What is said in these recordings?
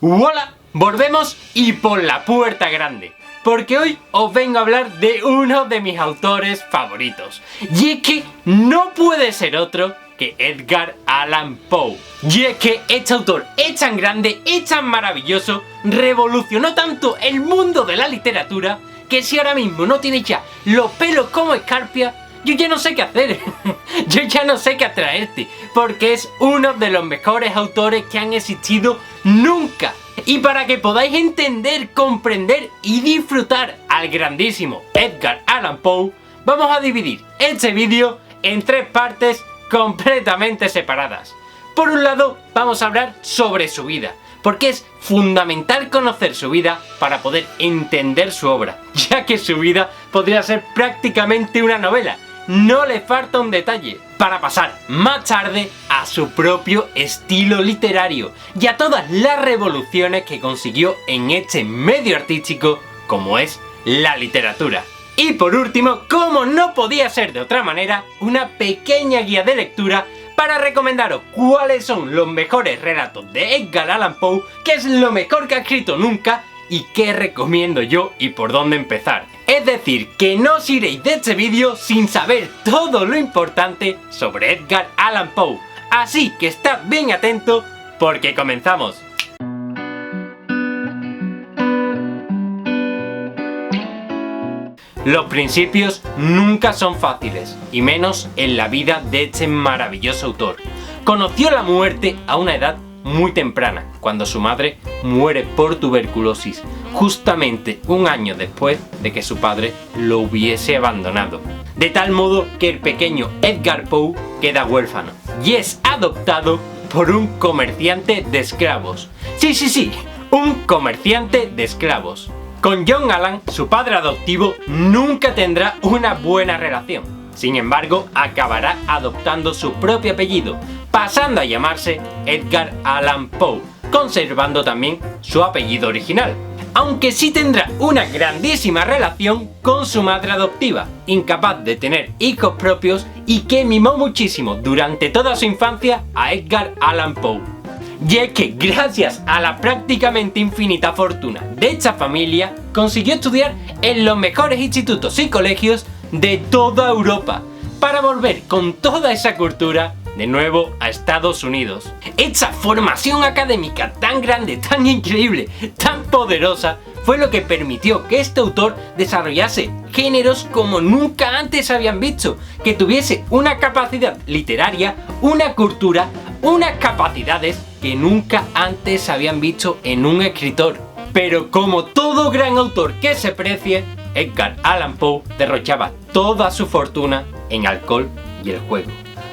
¡Hola! Volvemos y por la puerta grande, porque hoy os vengo a hablar de uno de mis autores favoritos, y es que no puede ser otro que Edgar Allan Poe. Y es que este autor es tan grande, es tan maravilloso, revolucionó tanto el mundo de la literatura, que si ahora mismo no tienes ya los pelos como escarpia, yo ya no sé qué hacer. Yo ya no sé qué atraerte, porque es uno de los mejores autores que han existido nunca. Y para que podáis entender, comprender y disfrutar al grandísimo Edgar Allan Poe, vamos a dividir este vídeo en tres partes completamente separadas. Por un lado, vamos a hablar sobre su vida, porque es fundamental conocer su vida para poder entender su obra, ya que su vida podría ser prácticamente una novela. No le falta un detalle, para pasar más tarde a su propio estilo literario y a todas las revoluciones que consiguió en este medio artístico como es la literatura. Y por último, como no podía ser de otra manera, una pequeña guía de lectura para recomendaros cuáles son los mejores relatos de Edgar Allan Poe, qué es lo mejor que ha escrito nunca y qué recomiendo yo y por dónde empezar. Es decir, que no os iréis de este vídeo sin saber todo lo importante sobre Edgar Allan Poe. Así que estad bien atentos porque comenzamos. Los principios nunca son fáciles, y menos en la vida de este maravilloso autor. Conoció la muerte a una edad muy temprana, cuando su madre muere por tuberculosis, justamente un año después de que su padre lo hubiese abandonado. De tal modo que el pequeño Edgar Poe queda huérfano y es adoptado por un comerciante de esclavos. Sí, un comerciante de esclavos. Con John Allan, su padre adoptivo, nunca tendrá una buena relación. Sin embargo, acabará adoptando su propio apellido, pasando a llamarse Edgar Allan Poe, conservando también su apellido original. Aunque sí tendrá una grandísima relación con su madre adoptiva, incapaz de tener hijos propios y que mimó muchísimo durante toda su infancia a Edgar Allan Poe. Y es que gracias a la prácticamente infinita fortuna de esta familia, consiguió estudiar en los mejores institutos y colegios de toda Europa, para volver con toda esa cultura de nuevo a Estados Unidos. Esta formación académica tan grande, tan increíble, tan poderosa, fue lo que permitió que este autor desarrollase géneros como nunca antes habían visto, que tuviese una capacidad literaria, una cultura, unas capacidades que nunca antes habían visto en un escritor. Pero como todo gran autor que se precie, Edgar Allan Poe derrochaba toda su fortuna en alcohol y el juego.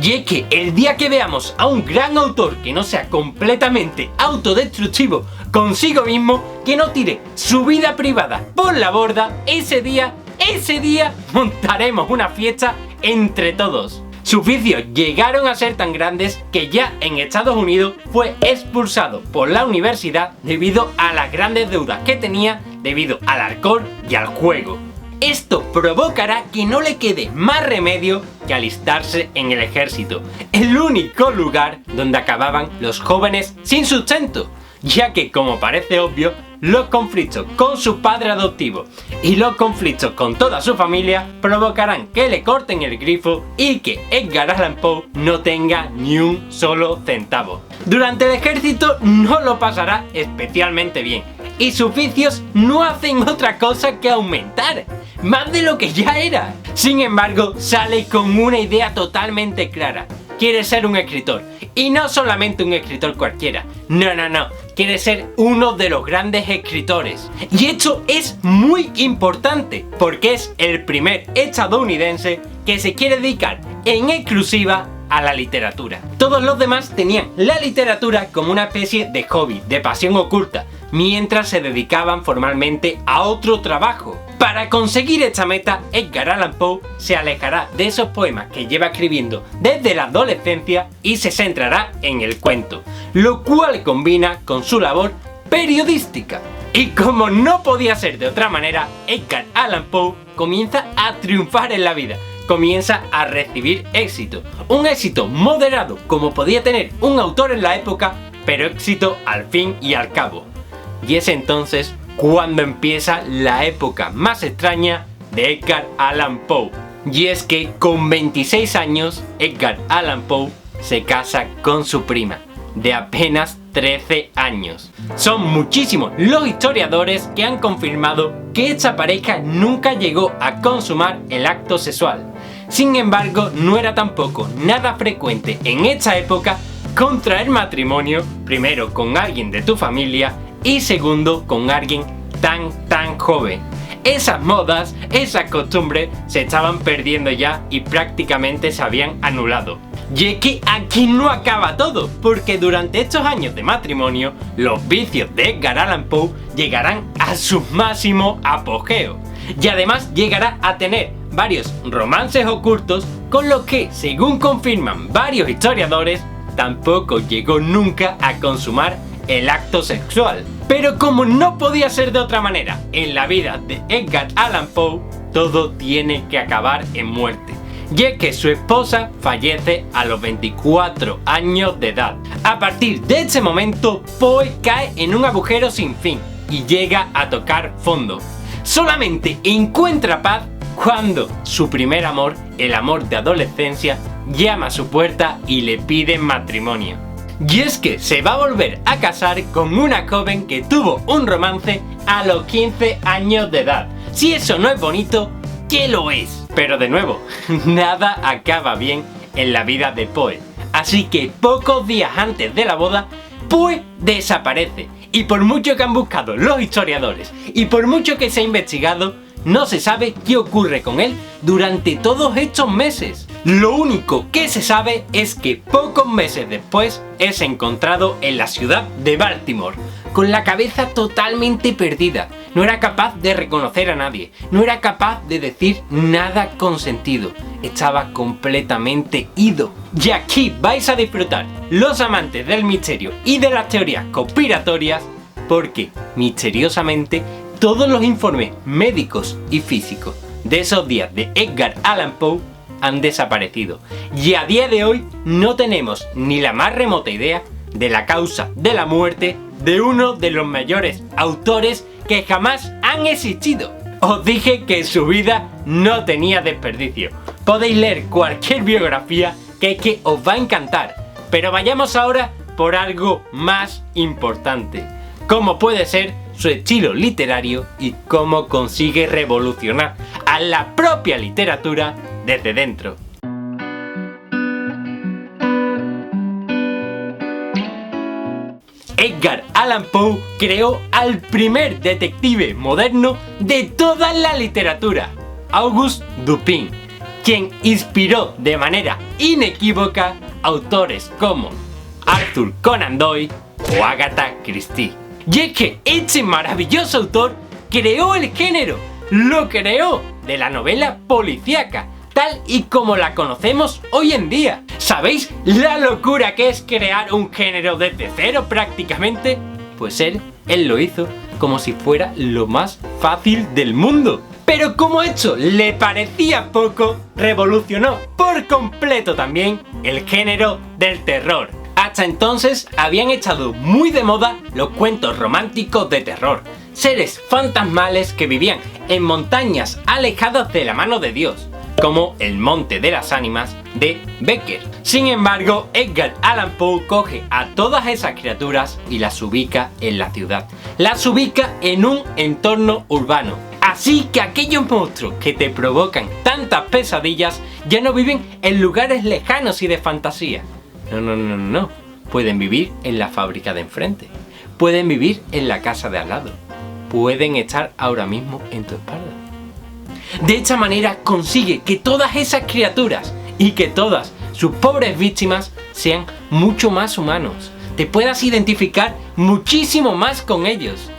Y es que el día que veamos a un gran autor que no sea completamente autodestructivo consigo mismo, que no tire su vida privada por la borda, ese día montaremos una fiesta entre todos. Sus vicios llegaron a ser tan grandes que ya en Estados Unidos fue expulsado por la universidad debido a las grandes deudas que tenía debido al alcohol y al juego. Esto provocará que no le quede más remedio que alistarse en el ejército, el único lugar donde acababan los jóvenes sin sustento, ya que, como parece obvio, los conflictos con su padre adoptivo y los conflictos con toda su familia provocarán que le corten el grifo y que Edgar Allan Poe no tenga ni un solo centavo. Durante el ejército no lo pasará especialmente bien y sus vicios no hacen otra cosa que aumentar, más de lo que ya era. Sin embargo, sale con una idea totalmente clara. Quiere ser un escritor, y no solamente un escritor cualquiera, no, quiere ser uno de los grandes escritores. Y esto es muy importante, porque es el primer estadounidense que se quiere dedicar en exclusiva a la literatura. Todos los demás tenían la literatura como una especie de hobby, de pasión oculta, mientras se dedicaban formalmente a otro trabajo. Para conseguir esta meta, Edgar Allan Poe se alejará de esos poemas que lleva escribiendo desde la adolescencia y se centrará en el cuento, lo cual combina con su labor periodística. Y como no podía ser de otra manera, Edgar Allan Poe comienza a triunfar en la vida, comienza a recibir éxito, un éxito moderado como podía tener un autor en la época, pero éxito al fin y al cabo. Y es entonces cuando empieza la época más extraña de Edgar Allan Poe. Y es que con 26 años, Edgar Allan Poe se casa con su prima, de apenas 13 años. Son muchísimos los historiadores que han confirmado que esta pareja nunca llegó a consumar el acto sexual. Sin embargo, no era tampoco nada frecuente en esta época contraer matrimonio, primero con alguien de tu familia y segundo con alguien tan joven. Esas modas, esas costumbres se estaban perdiendo ya y prácticamente se habían anulado. Y es que aquí no acaba todo, porque durante estos años de matrimonio, los vicios de Edgar Allan Poe llegarán a su máximo apogeo. Y además llegará a tener varios romances ocultos con los que, según confirman varios historiadores, tampoco llegó nunca a consumar el acto sexual. Pero como no podía ser de otra manera en la vida de Edgar Allan Poe, todo tiene que acabar en muerte. Y es que su esposa fallece a los 24 años de edad. A partir de ese momento, Poe cae en un agujero sin fin y llega a tocar fondo. Solamente encuentra paz cuando su primer amor, el amor de adolescencia, llama a su puerta y le pide matrimonio. Y es que se va a volver a casar con una joven que tuvo un romance a los 15 años de edad. Si eso no es bonito, ¿qué lo es? Pero de nuevo, nada acaba bien en la vida de Poe. Así que pocos días antes de la boda, Poe desaparece. Y por mucho que han buscado los historiadores y por mucho que se ha investigado, no se sabe qué ocurre con él durante todos estos meses. Lo único que se sabe es que pocos meses después es encontrado en la ciudad de Baltimore, con la cabeza totalmente perdida. No era capaz de reconocer a nadie, no era capaz de decir nada con sentido. Estaba completamente ido. Y aquí vais a disfrutar, los amantes del misterio y de las teorías conspiratorias, porque misteriosamente todos los informes médicos y físicos de esos días de Edgar Allan Poe han desaparecido. Y a día de hoy no tenemos ni la más remota idea de la causa de la muerte de uno de los mayores autores que jamás han existido. Os dije que su vida no tenía desperdicio. Podéis leer cualquier biografía que es que os va a encantar. Pero vayamos ahora por algo más importante, como puede ser su estilo literario y cómo consigue revolucionar a la propia literatura desde dentro. Edgar Allan Poe creó al primer detective moderno de toda la literatura, Auguste Dupin, quien inspiró de manera inequívoca autores como Arthur Conan Doyle o Agatha Christie. Y es que este maravilloso autor creó el género, lo creó, de la novela policíaca, tal y como la conocemos hoy en día. ¿Sabéis la locura que es crear un género desde cero prácticamente? Pues él lo hizo como si fuera lo más fácil del mundo. Pero como esto le parecía poco, revolucionó por completo también el género del terror. Hasta entonces habían estado muy de moda los cuentos románticos de terror, seres fantasmales que vivían en montañas alejadas de la mano de Dios, como el Monte de las Ánimas de Becker. Sin embargo, Edgar Allan Poe coge a todas esas criaturas y las ubica en la ciudad, las ubica en un entorno urbano. Así que aquellos monstruos que te provocan tantas pesadillas ya no viven en lugares lejanos y de fantasía. No. Pueden vivir en la fábrica de enfrente. Pueden vivir en la casa de al lado. Pueden estar ahora mismo en tu espalda. De esta manera consigue que todas esas criaturas y que todas sus pobres víctimas sean mucho más humanos. Te puedas identificar muchísimo más con ellos.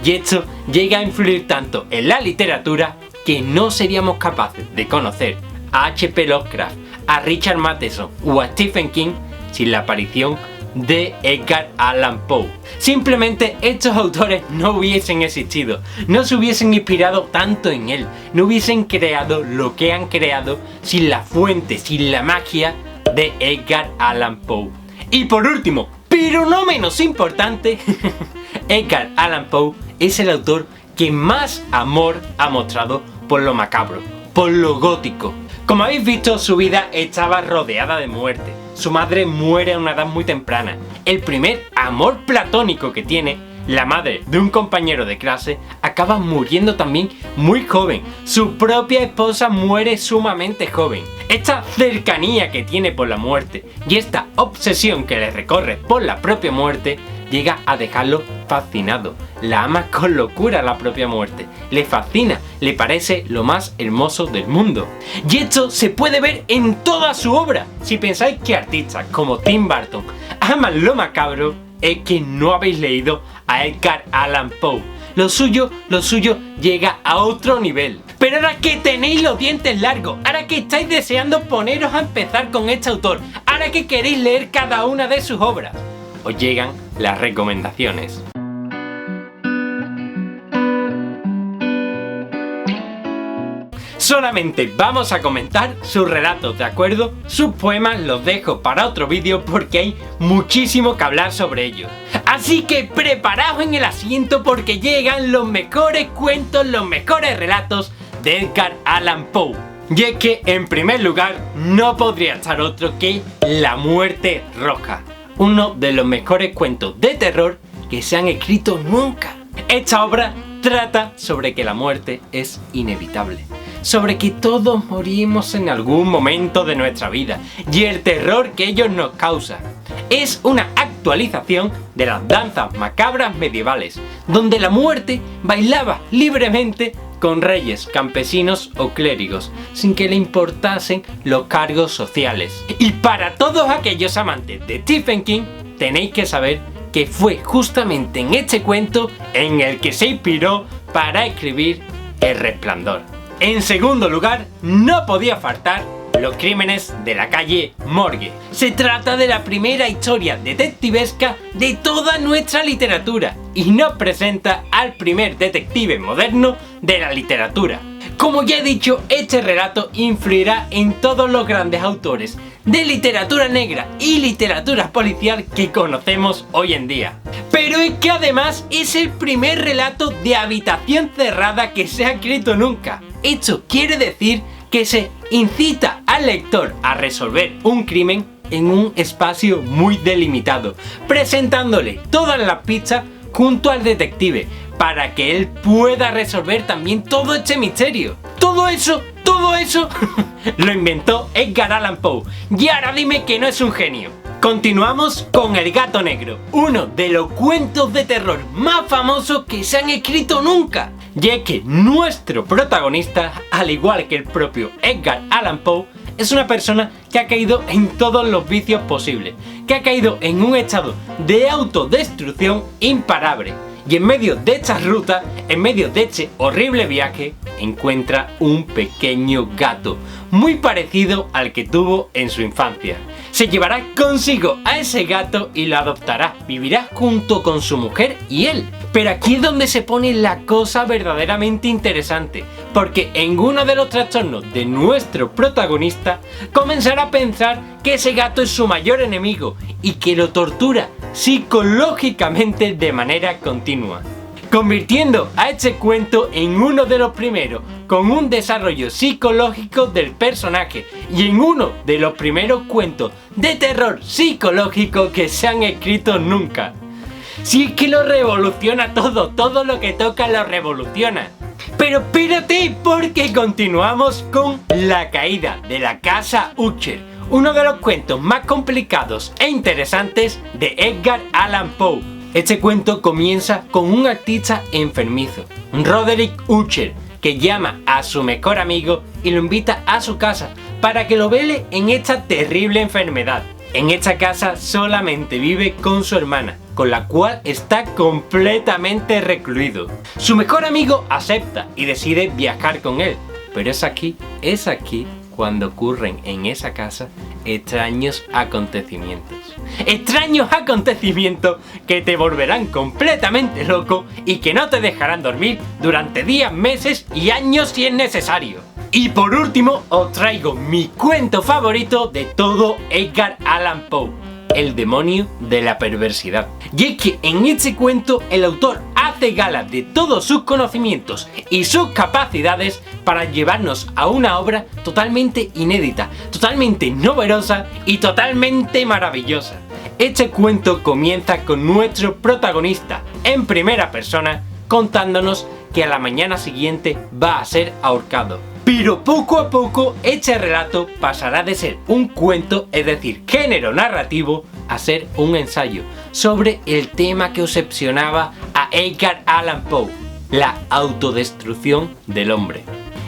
Y esto llega a influir tanto en la literatura que no seríamos capaces de conocer a H.P. Lovecraft, a Richard Matheson o a Stephen King sin la aparición de Edgar Allan Poe. Simplemente estos autores no hubiesen existido, no se hubiesen inspirado tanto en él, no hubiesen creado lo que han creado sin la fuente, sin la magia de Edgar Allan Poe. Y por último, Pero no menos importante, Edgar Allan Poe es el autor que más amor ha mostrado por lo macabro, por lo gótico. Como habéis visto, su vida estaba rodeada de muerte. Su madre muere a una edad muy temprana. El primer amor platónico que tiene, la madre de un compañero de clase, acaba muriendo también muy joven. Su propia esposa muere sumamente joven. Esta cercanía que tiene por la muerte y esta obsesión que le recorre por la propia muerte llega a dejarlo fascinado. La ama con locura la propia muerte. Le fascina, le parece lo más hermoso del mundo. Y esto se puede ver en toda su obra. Si pensáis que artistas como Tim Burton aman lo macabro, es que no habéis leído a Edgar Allan Poe. Lo suyo llega a otro nivel. Pero ahora que tenéis los dientes largos, ahora que estáis deseando poneros a empezar con este autor, ahora que queréis leer cada una de sus obras, os llegan las recomendaciones. Solamente vamos a comentar sus relatos, ¿de acuerdo? Sus poemas los dejo para otro vídeo porque hay muchísimo que hablar sobre ellos. Así que preparaos en el asiento porque llegan los mejores cuentos, los mejores relatos de Edgar Allan Poe. Y es que, en primer lugar, no podría estar otro que La Muerte Roja, uno de los mejores cuentos de terror que se han escrito nunca. Esta obra trata sobre que la muerte es inevitable, sobre que todos morimos en algún momento de nuestra vida y el terror que ellos nos causan. Es una actualización de las danzas macabras medievales, donde la muerte bailaba libremente con reyes, campesinos o clérigos, sin que le importasen los cargos sociales. Y para todos aquellos amantes de Stephen King, tenéis que saber que fue justamente en este cuento en el que se inspiró para escribir El Resplandor. En segundo lugar, no podía faltar Los crímenes de la calle Morgue. Se trata de la primera historia detectivesca de toda nuestra literatura y nos presenta al primer detective moderno de la literatura. Como ya he dicho, este relato influirá en todos los grandes autores de literatura negra y literatura policial que conocemos hoy en día. Pero es que además es el primer relato de habitación cerrada que se ha escrito nunca. Esto quiere decir que se incita al lector a resolver un crimen en un espacio muy delimitado, presentándole todas las pistas junto al detective para que él pueda resolver también todo este misterio. Todo eso lo inventó Edgar Allan Poe. Y ahora dime que no es un genio. Continuamos con El Gato Negro, uno de los cuentos de terror más famosos que se han escrito nunca. Y es que nuestro protagonista, al igual que el propio Edgar Allan Poe, es una persona que ha caído en todos los vicios posibles, que ha caído en un estado de autodestrucción imparable. Y en medio de esta ruta, en medio de este horrible viaje, encuentra un pequeño gato, muy parecido al que tuvo en su infancia. Se llevará consigo a ese gato y lo adoptará, vivirá junto con su mujer y él. Pero aquí es donde se pone la cosa verdaderamente interesante, porque en uno de los trastornos de nuestro protagonista comenzará a pensar que ese gato es su mayor enemigo y que lo tortura psicológicamente de manera continua, convirtiendo a este cuento en uno de los primeros con un desarrollo psicológico del personaje y en uno de los primeros cuentos de terror psicológico que se han escrito nunca. Si es que lo revoluciona todo lo que toca lo revoluciona. Pero espérate, porque continuamos con La caída de la casa Usher, uno de los cuentos más complicados e interesantes de Edgar Allan Poe. Este cuento comienza con un artista enfermizo, Roderick Usher, que llama a su mejor amigo y lo invita a su casa para que lo vele en esta terrible enfermedad. En esta casa solamente vive con su hermana, con la cual está completamente recluido. Su mejor amigo acepta y decide viajar con él, pero es aquí cuando ocurren en esa casa extraños acontecimientos. Extraños acontecimientos que te volverán completamente loco y que no te dejarán dormir durante días, meses y años si es necesario. Y por último os traigo mi cuento favorito de todo Edgar Allan Poe, El demonio de la perversidad. Y es que en este cuento el autor hace gala de todos sus conocimientos y sus capacidades para llevarnos a una obra totalmente inédita, totalmente novedosa y totalmente maravillosa. Este cuento comienza con nuestro protagonista en primera persona contándonos que a la mañana siguiente va a ser ahorcado. Pero poco a poco este relato pasará de ser un cuento, es decir, género narrativo, a ser un ensayo sobre el tema que obsesionaba a Edgar Allan Poe, la autodestrucción del hombre.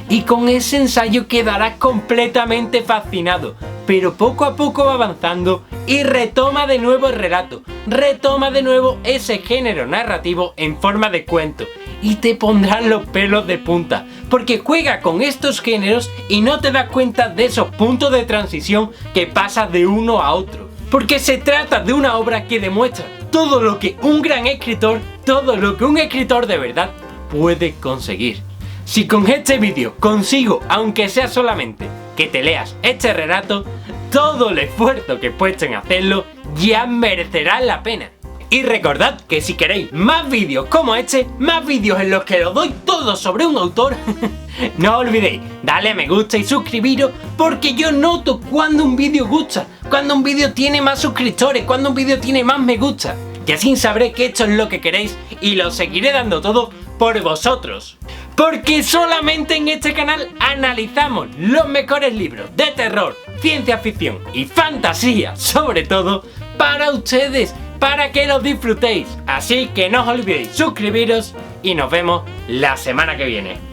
Y con ese ensayo quedará completamente fascinado, pero poco a poco va avanzando y retoma de nuevo el relato, retoma de nuevo ese género narrativo en forma de cuento. Y te pondrán los pelos de punta, porque juega con estos géneros y no te das cuenta de esos puntos de transición que pasas de uno a otro. Porque se trata de una obra que demuestra todo lo que un gran escritor, todo lo que un escritor de verdad puede conseguir. Si con este vídeo consigo, aunque sea solamente que te leas este relato, todo el esfuerzo que he puesto en hacerlo ya merecerá la pena. Y recordad que si queréis más vídeos como este, más vídeos en los que os doy todo sobre un autor, no olvidéis darle a me gusta y suscribiros, porque yo noto cuando un vídeo gusta, cuando un vídeo tiene más suscriptores, cuando un vídeo tiene más me gusta. Y así sabré que esto es lo que queréis y lo seguiré dando todo por vosotros. Porque solamente en este canal analizamos los mejores libros de terror, ciencia ficción y fantasía, sobre todo, para ustedes, para que los disfrutéis. Así que no os olvidéis suscribiros y nos vemos la semana que viene.